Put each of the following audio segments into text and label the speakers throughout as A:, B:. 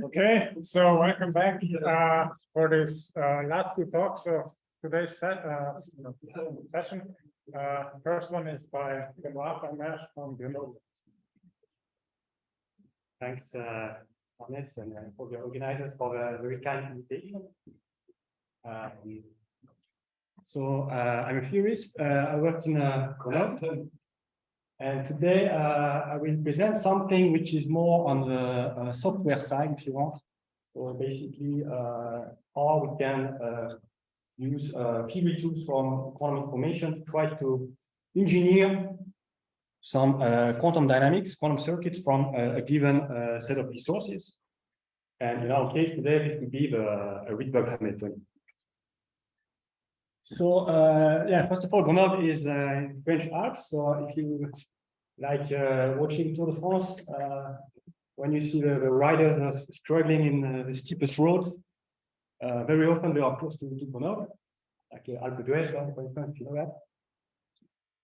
A: Okay, so welcome back for this last two talks of today's session. First one is by Benoit Vermersch from Grenoble.
B: Thanks, Hannes, and for the organizers for the very kind invitation. I'm a theorist. I work in Grenoble. And today I will present something which is more on the software side, if you want. So basically, how we can use theory tools from quantum information to try to engineer some quantum dynamics, quantum circuits from a given set of resources. And in our case today, this would be the Rydberg Hamiltonian. So yeah, first of all, Grenoble is in French Alps. So if you like watching Tour de France, when you see the riders are struggling in the steepest roads, very often they are close to Grenoble, like Alpes, for instance, if you know that.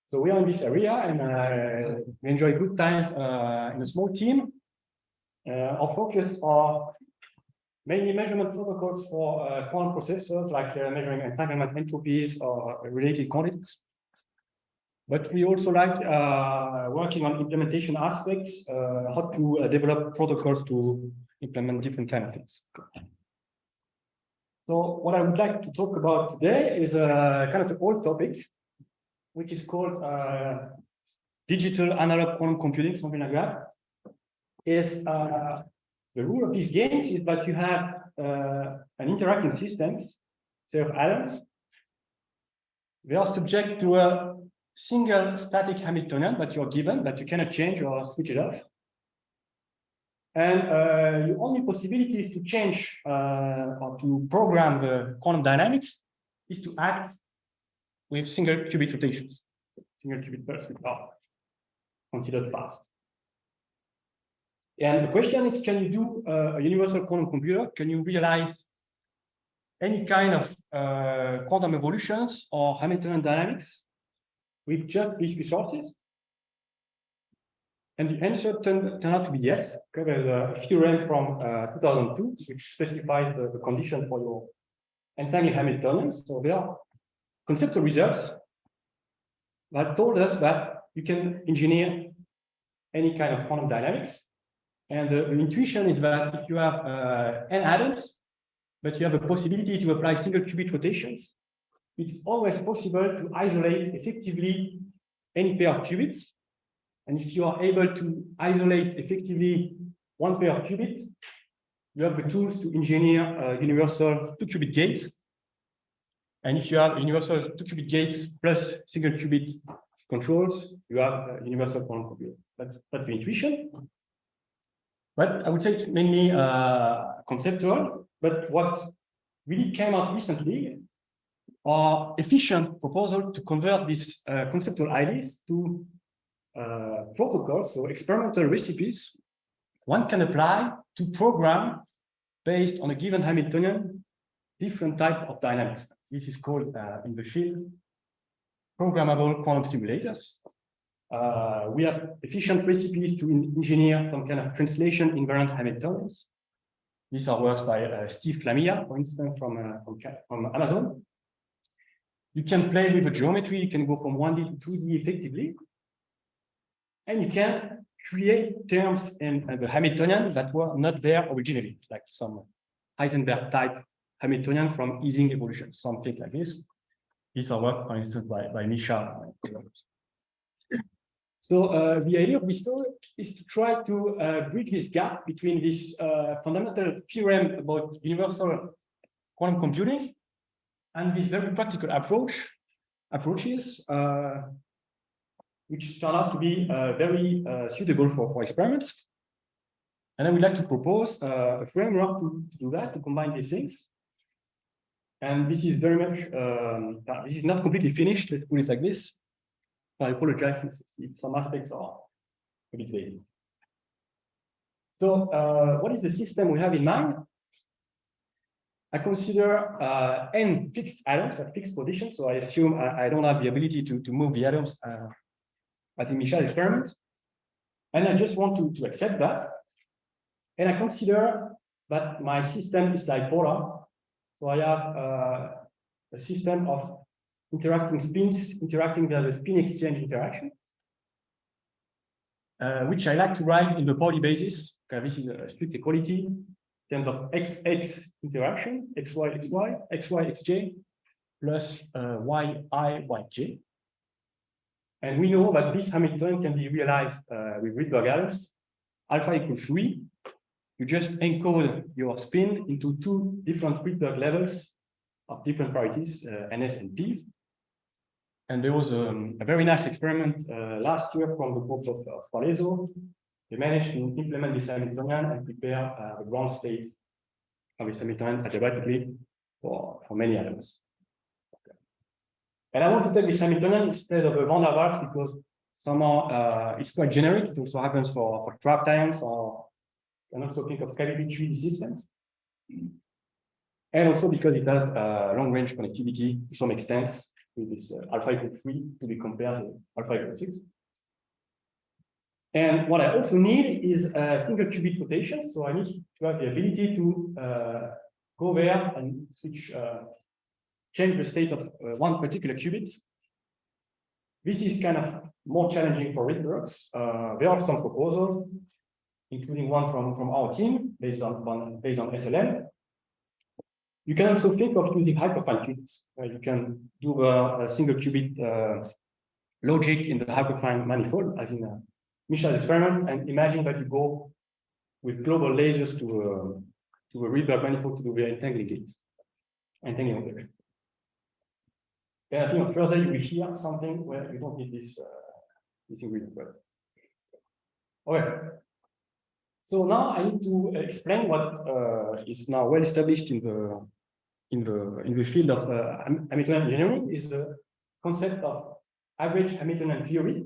B: So we are in this area and we enjoy good times in a small team. Our focus are mainly measurement protocols for quantum processors, like measuring entanglement entropies or related quantities. But we also like working on implementation aspects, how to develop protocols to implement different kind of things. So what I would like to talk about today is a kind of an old topic, which is called digital analog quantum computing, something like that. The rule of these games is that you have an interacting systems, say of atoms. They are subject to a single static Hamiltonian that you're given, that you cannot change or switch it off. And your only possibility is to change or to program the quantum dynamics is to act with single qubit rotations. Single qubit bursts are considered fast. And the question is, can you do a universal quantum computer? Can you realize any kind of quantum evolutions or Hamiltonian dynamics with just these resources? And the answer turned out to be yes. Okay, there's a theorem from 2002 which specifies the condition for your entangled Hamiltonians. So there are conceptual results that told us that you can engineer any kind of quantum dynamics. And the intuition is that if you have n atoms, but you have a possibility to apply single qubit rotations, it's always possible to isolate effectively any pair of qubits. And if you are able to isolate effectively one pair of qubits, you have the tools to engineer universal 2-qubit gates. And if you have universal 2-qubit gates plus single qubit controls, you have a universal quantum computer. That's the intuition. But I would say it's mainly conceptual. But what really came out recently are efficient proposals to convert these conceptual ideas to protocols, so experimental recipes one can apply to program based on a given Hamiltonian different type of dynamics. This is called in the field programmable quantum simulators. We have efficient recipes to engineer some kind of translation invariant Hamiltonians. These are works by Steve Lamia, for instance, from Amazon. You can play with the geometry. You can go from 1D to 2D effectively. And you can create terms in the Hamiltonian that were not there originally, like some Heisenberg type Hamiltonian from Ising evolution, something like this. These are work, for instance, by Misha. So the idea of this talk is to try to bridge this gap between this fundamental theorem about universal quantum computing and this very practical approaches, which turn out to be very suitable for experiments. And I would like to propose a framework to do that, to combine these things. And this is very much, this is not completely finished, let's put it like this. I apologize if some aspects are a bit vague. So what is the system we have in mind? I consider n fixed atoms at fixed positions. So I assume I don't have the ability to move the atoms as in Michel's experiment. And I just want to accept that. And I consider but my system is dipolar. So I have a system of interacting spins, interacting via the spin exchange interaction, which I like to write in the Pauli basis. Okay, this is a strict equality in terms of XX interaction, XY, XY, XY, XJ, plus YI, YJ. And we know that this Hamiltonian can be realized with Rydberg Alpes. Alpha equals 3. You just encode your spin into two different Rydberg levels of different priorities, NS and P. And there was a very nice experiment last year from the group of Palezzo. They managed to implement this Hamiltonian and prepare the ground state of this Hamiltonian algebraically for many elements. Okay. And I want to take this Hamiltonian instead of a van der Waals because somehow it's quite generic. It also happens for trap ions, or you can also think of cavity 3D systems. And also because it has long-range connectivity to some extent with this alpha equal 3 to be compared to alpha equal 6. And what I also need is a single qubit rotation. So I need to have the ability to go there and switch, change the state of one particular qubit. This is kind of more challenging for Rydbergs. There are some proposals, including one from our team based on SLM. You can also think of using hyperfine qubits. You can do a single qubit logic in the hyperfine manifold, as in Misha's experiment, and imagine that you go with global lasers to a Rydberg manifold to do the entangling gates, entangling operation. Then I think further you will hear something where you don't need this ingredient. Okay. So now I need to explain what is now well established in the field of Hamiltonian engineering is the concept of average Hamiltonian theory.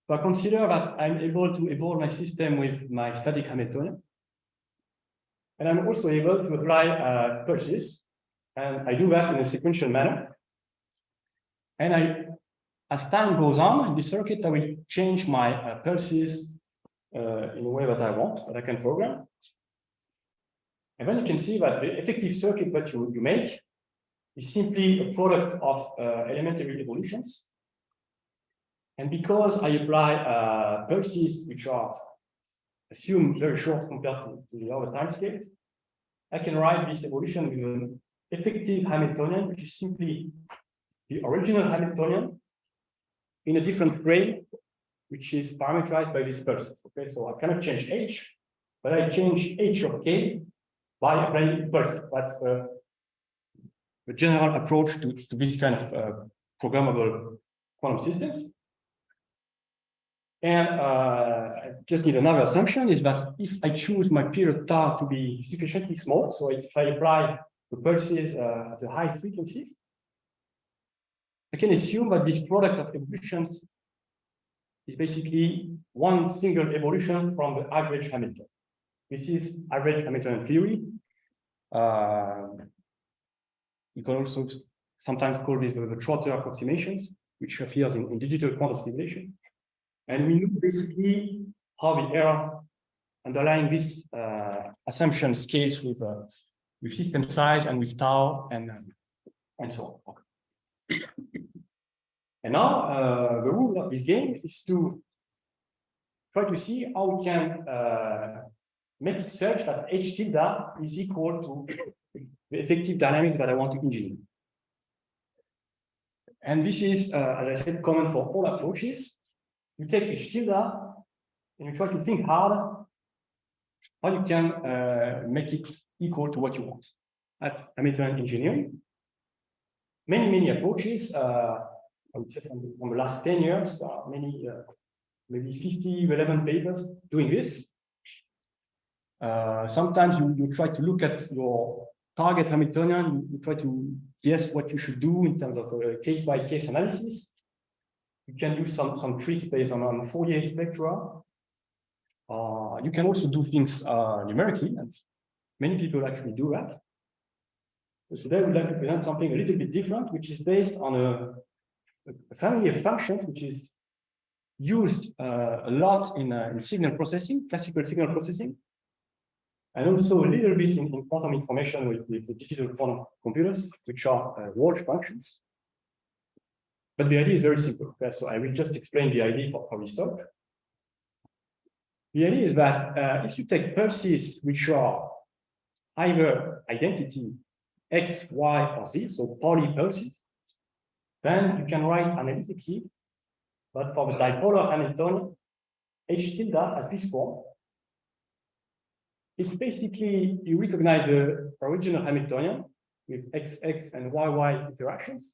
B: So I consider that I'm able to evolve my system with my static Hamiltonian. And I'm also able to apply pulses. And I do that in a sequential manner. And as time goes on in the circuit, I will change my pulses in a way that I want, that I can program. And then you can see that the effective circuit that you make is simply a product of elementary evolutions. And because I apply pulses which are assumed very short compared to the other time scales, I can write this evolution with an effective Hamiltonian, which is simply the original Hamiltonian in a different grade, which is parameterized by these pulses. Okay, so I cannot change H, but I change H of K by applying pulses. That's the general approach to this kind of programmable quantum systems. And I just need another assumption is that if I choose my period tau to be sufficiently small, so if I apply the pulses at a high frequencies, I can assume that this product of evolutions is basically one single evolution from the average Hamiltonian. This is average Hamiltonian theory. You can also sometimes call this the Trotter approximations, which appears in digital quantum simulation. And we know basically how the error underlying this assumption scales with system size and with tau and so on. Okay. And now the rule of this game is to try to see how we can make it such that H tilde is equal to the effective dynamics that I want to engineer. And this is, as I said, common for all approaches. You take H tilde and you try to think hard how you can make it equal to what you want. At Hamiltonian engineering, many approaches, I would say from the last 10 years, there are many, maybe 50 relevant papers doing this. Sometimes you try to look at your target Hamiltonian, you try to guess what you should do in terms of case-by-case analysis. You can do some tricks based on Fourier spectra. You can also do things numerically, and many people actually do that. So today we'd like to present something a little bit different, which is based on a family of functions which is used a lot in signal processing, classical signal processing. and also a little bit in quantum information with the digital quantum computers, which are Walsh functions. But the idea is very simple. Okay? So I will just explain the idea for this talk. The idea is that if you take pulses which are either identity X, Y, or Z, so Pauli pulses, then you can write analytically, but for the dipolar Hamiltonian, H tilde as this form. It's basically, you recognize the original Hamiltonian with XX and YY interactions.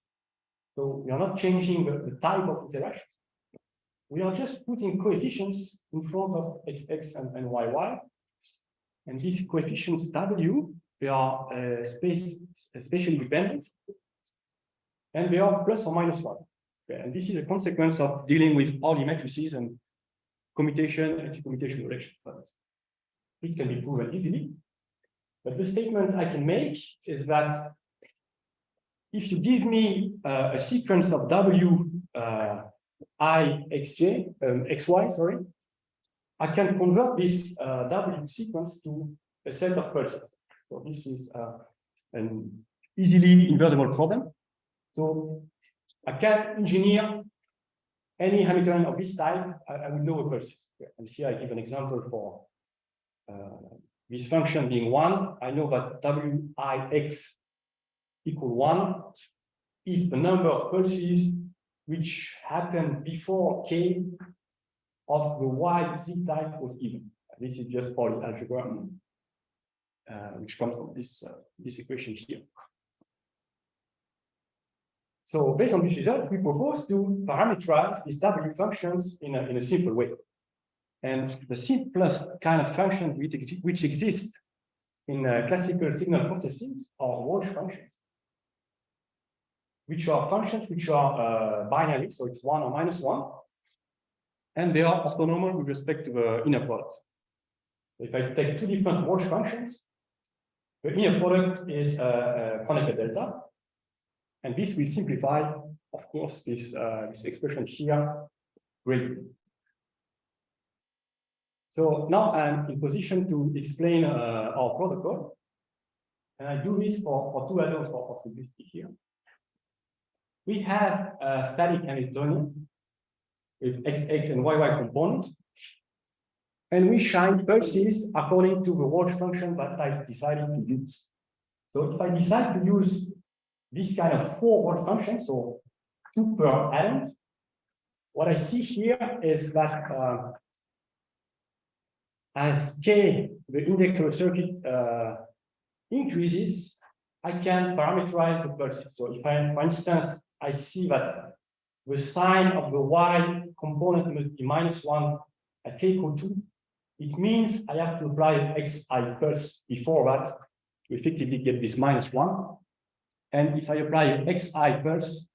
B: So we are not changing the type of interactions. We are just putting coefficients in front of XX and YY. And these coefficients W, they are spatially dependent. And they are plus or minus 1. Okay, and this is a consequence of dealing with Pauli matrices and commutation, anti-commutation relations. This can be proven easily. But the statement I can make is that if you give me a sequence of W XY, sorry, I can convert this W sequence to a set of pulses. So this is an easily invertible problem. So I can engineer any Hamiltonian of this type. I will know the pulses. And here I give an example for this function being 1. I know that Wix equal 1 if the number of pulses which happen before K of the YZ type was even. This is just Pauli algebra, which comes from this equation here. So based on this result, we propose to parameterize these W functions in a simple way. And the simplest kind of function which exists in classical signal processing are Walsh functions, which are functions which are binary, so it's 1 or minus 1, and they are orthonormal with respect to the inner product. If I take two different Walsh functions, the inner product is Kronecker delta, and this will simplify, of course, this expression here greatly. So now I'm in position to explain our protocol, and I do this for two atoms for simplicity here. We have a static Hamiltonian with XX and YY component, and we shine pulses according to the Walsh function that I decided to use. So if I decide to use this kind of 4 Walsh functions, so 2 per atom, what I see here is that as K, the index of the circuit, increases, I can parameterize the pulses. So if I, for instance, I see that the sign of the Y component must be minus 1 at K equal 2, it means I have to apply an XI pulse before that to effectively get this minus 1. And if I apply an XI pulse,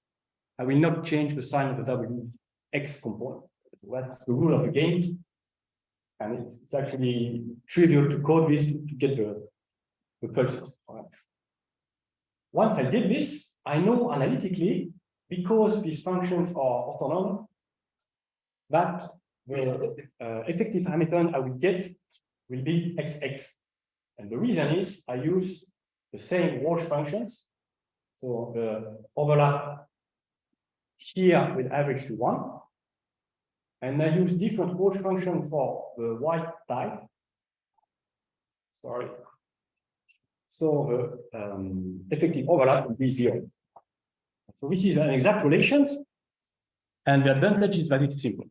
B: I will not change the sign of the WX component. That's the rule of the game. And it's actually trivial to code this to get the pulses. Right. Once I did this, I know analytically, because these functions are orthonormal, that the effective Hamiltonian I will get will be XX. And the reason is I use the same Walsh functions. So the overlap here will average to 1. And I use different Walsh function for the Y type. Sorry. So the effective overlap will be 0. So this is an exact relation. And the advantage is that it's simple.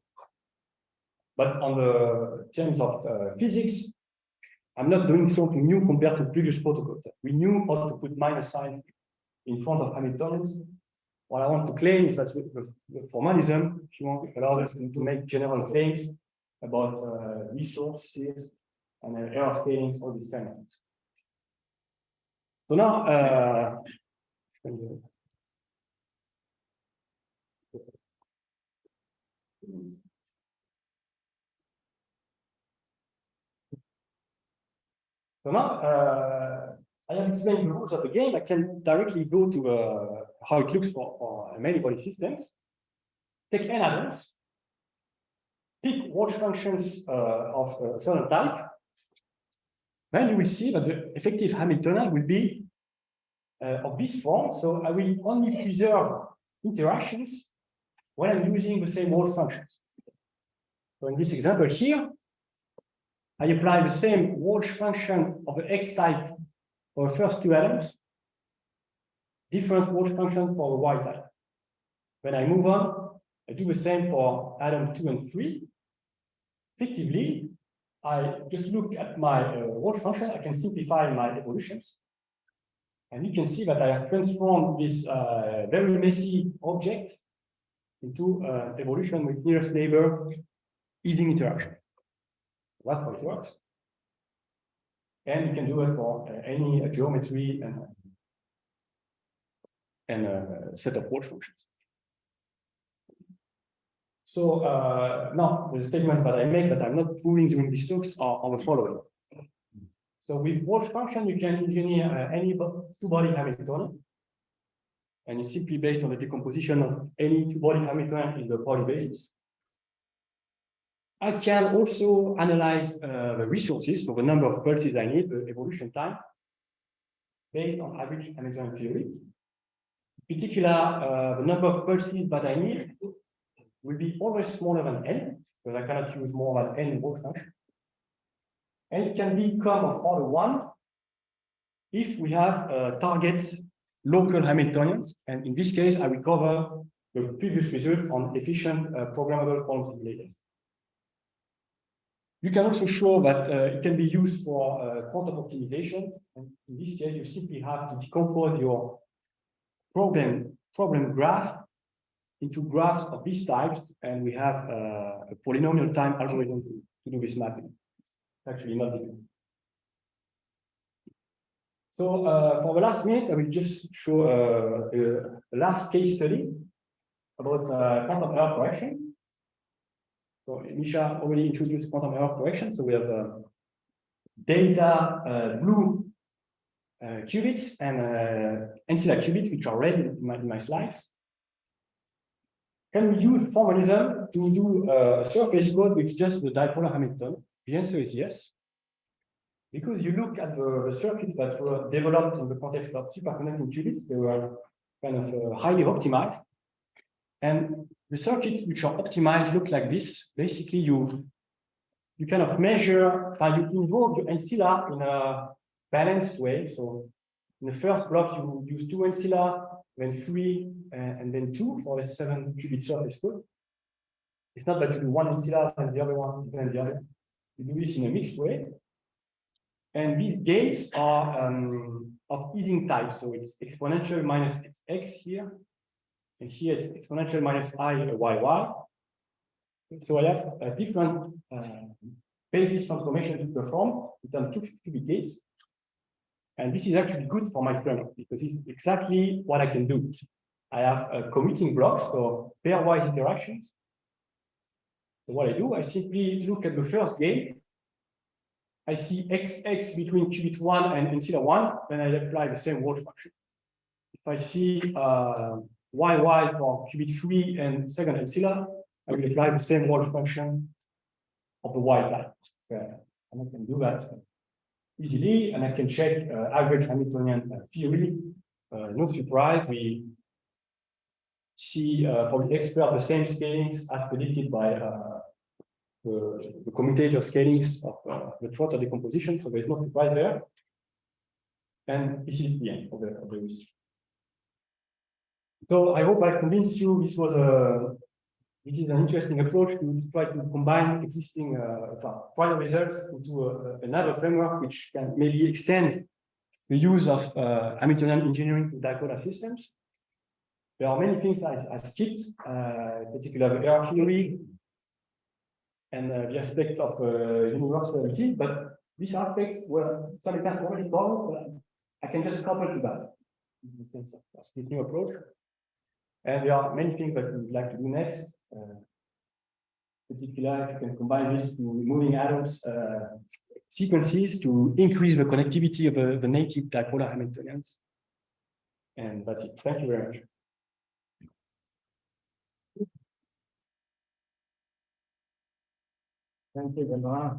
B: But on the terms of physics, I'm not doing something new compared to previous protocols. We knew how to put minus signs in front of Hamiltonians. What I want to claim is that the formalism, if you want, allows us to make general claims about resources and error scalings, all these kind of things. So now, I have explained the rules of the game. I can directly go to how it looks for many body systems. Take n atoms, pick Walsh functions of a certain type, then you will see that the effective Hamiltonian will be of this form. So I will only preserve interactions when I'm using the same Walsh functions. So in this example here, I apply the same Walsh function of the X type for the first two atoms, different Walsh function for the Y type. When I move on, I do the same for atom 2 and 3. Effectively, I just look at my Walsh function. I can simplify my evolutions. And you can see that I have transformed this very messy object into evolution with nearest neighbor easing interaction. That's how it works. And you can do it for any geometry and set of Walsh functions. So now the statement that I make that I'm not proving during these talks are the following. So with Walsh function, you can engineer any two-body Hamiltonian. And it's simply based on the decomposition of any two-body Hamiltonian in the Pauli basis. I can also analyze the resources, so the number of pulses I need, the evolution time, based on average Hamiltonian theory. In particular, the number of pulses that I need will be always smaller than n, because I cannot use more than n Walsh function. And it can become of order 1 if we have target local Hamiltonians. And in this case, I will cover the previous result on efficient programmable quantum simulators. You can also show that it can be used for quantum optimization. And in this case, you simply have to decompose your problem graph into graphs of these types, and we have a polynomial time algorithm to do this mapping. It's actually not difficult. So for the last minute, I will just show the last case study about quantum error correction. So Misha already introduced quantum error correction. So we have delta blue qubits and ancilla qubits, which are red in my slides. Can we use formalism to do a surface code with just the dipolar Hamilton? The answer is yes. Because you look at the circuits that were developed in the context of superconducting qubits, they were kind of highly optimized. And the circuits which are optimized look like this. Basically, you kind of measure, you involve your ancilla in a balanced way. So in the first block, you use 2 ancilla, then 3, and then 2 for a 7 qubit surface code. It's not that you do one ancilla and the other one and the other. You do this in a mixed way. And these gates are of easing type. So it's exponential minus x here. And here it's exponential minus I yy. So I have a different basis transformation to perform with them 2 qubit gates. And this is actually good for my framework because it's exactly what I can do. I have commuting blocks, so pairwise interactions. So what I do, I simply look at the first gate. I see XX between qubit 1 and ancilla 1, then I apply the same Walsh function. If I see YY for qubit 3 and second ancilla, I will apply the same Walsh function of the Y type. And I can do that easily, and I can check average Hamiltonian theory. No surprise, we see for the expert the same scalings as predicted by the commutator scalings of the Trotter decomposition, so there's no surprise there. And this is the end of the research. So I hope I convinced you this is an interesting approach to try to combine existing prior results into another framework which can maybe extend the use of Hamiltonian engineering to dipolar systems. There are many things I skipped, particularly the error theory and the aspect of universality, but these aspects were some extent already covered, but I can just couple to that. That's this new approach. And there are many things that we would like to do next. Particularly, if you can combine this to moving atoms sequences to increase the connectivity of the native dipolar Hamiltonians. And that's it. Thank you very much.
A: Thank you, Benoit.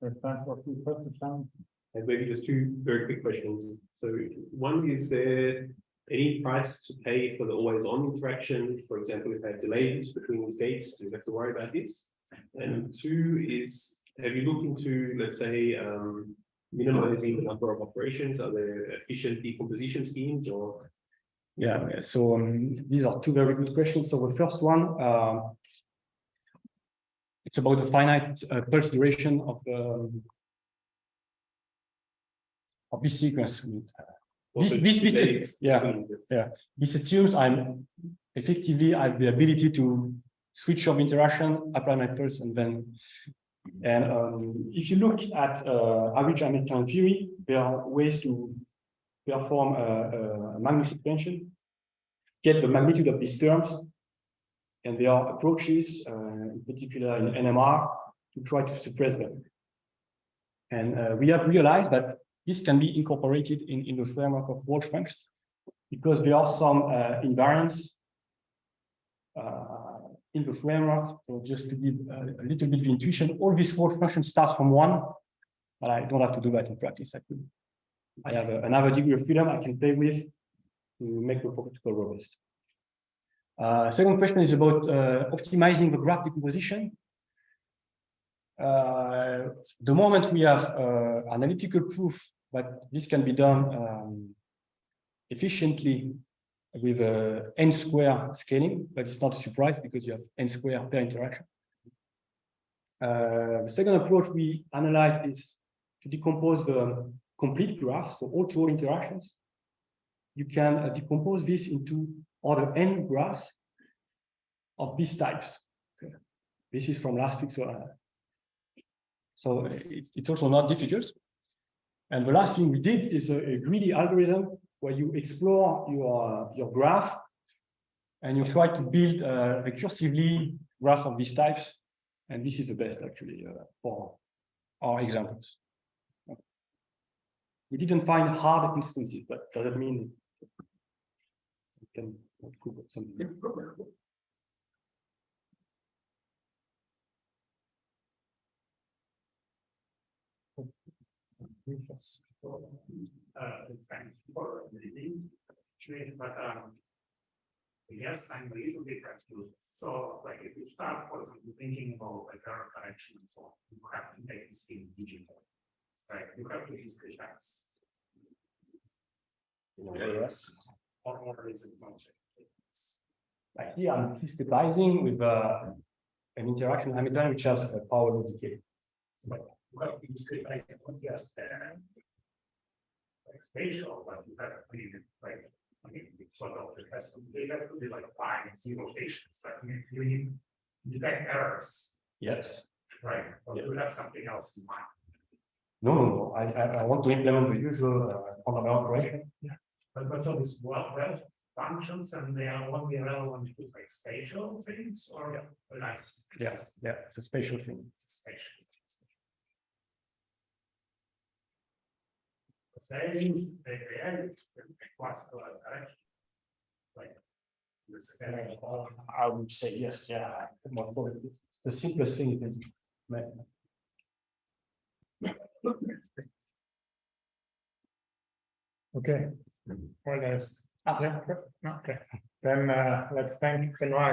A: There's time for a few questions.
C: And maybe just two very quick questions. So one, is there any price to pay for the always-on interaction? For example, if I have delays between these gates, do you have to worry about this? And two is, have you looked into, let's say, minimizing the number of operations? Are there efficient decomposition schemes or?
B: Yeah, so these are two very good questions. So the first one, it's about the finite pulse duration of this sequence. This assumes I have the ability to switch off interaction, apply my pulse, and then. And if you look at average Hamiltonian theory, there are ways to perform a magnitude expansion, get the magnitude of these terms, and there are approaches, in particular in NMR, to try to suppress them. And we have realized that this can be incorporated in the framework of Walsh functions, because there are some invariants in the framework. So just to give a little bit of intuition, all these Walsh functions start from 1, but I don't have to do that in practice. I have another degree of freedom I can play with to make the protocol robust. Second question is about optimizing the graph decomposition. The moment we have analytical proof that this can be done efficiently with n² scaling, but it's not a surprise because you have n² per interaction. The second approach we analyze is to decompose the complete graph, so all interactions. You can decompose this into order n graphs of these types. Okay. This is from last week, so it's also not difficult. And the last thing we did is a greedy algorithm where you explore your graph and you try to build recursively graph of these types. And this is the best actually for our examples. We didn't find hard instances, but does that mean we can cook something?
D: Thanks for the link. But yes, I'm a little bit confused. So, like, if you start, for example, thinking about like error correction and so on, you have to make this thing digital, right? You have to discretize.
B: Yes.
D: Or is it not?
B: Like here, I'm discretizing with an interaction Hamiltonian which has a power law decay.
D: So, you have to discretize not just like spatial, but you have to be like, I mean, sort of it has to they have to be like 5 and 0 locations. Like you need to detect errors.
B: Yes.
D: Right. Or you have something else in mind.
B: No. I want to implement the usual fundamental operation.
D: Yeah. But so this well functions and they are only relevant to like spatial things or nice.
B: Yes. Yeah. It's a spatial thing.
D: It's a spatial. They use classical direction. Like this.
B: I would say yes. Yeah. It's the simplest thing you can make.
A: Okay. Well, there's okay. Then let's thank Benoit.